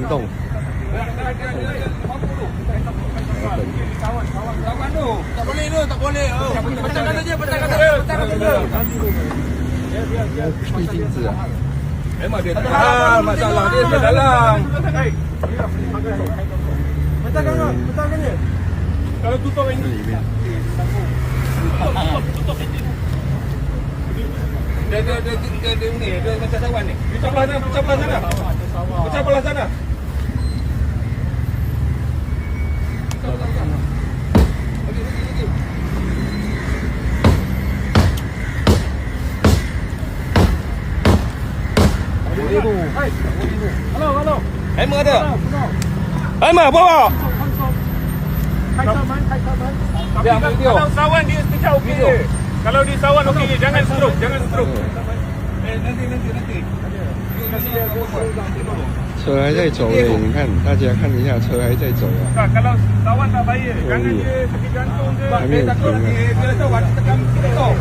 动。Tak boleh tu, tak boleh. Pecahkan saja, pecahkan saja.必金子啊， Memang dia tahan, masalah dia dalam. Pecahkan dia. Kalau tutup 这 ini. 里面 Dia ni, dia macam sawan ni. Pecah belah sana, pecah belah sana. Pecah belah sana. Hello. Hammer ada? Hammer bawa. Dia ambil video. Kalau sawan dia pecah okey je. Kalau di sawan okey je, jangan stroke, jangan stroke. Nanti. 车还在走嘞，你看大家看一下，车还在走啊， Tak, kalau sawan tak bahaya, jangan dia sakit jantung ke. 还没有停啊。 Bila sawan tekan kita tahu.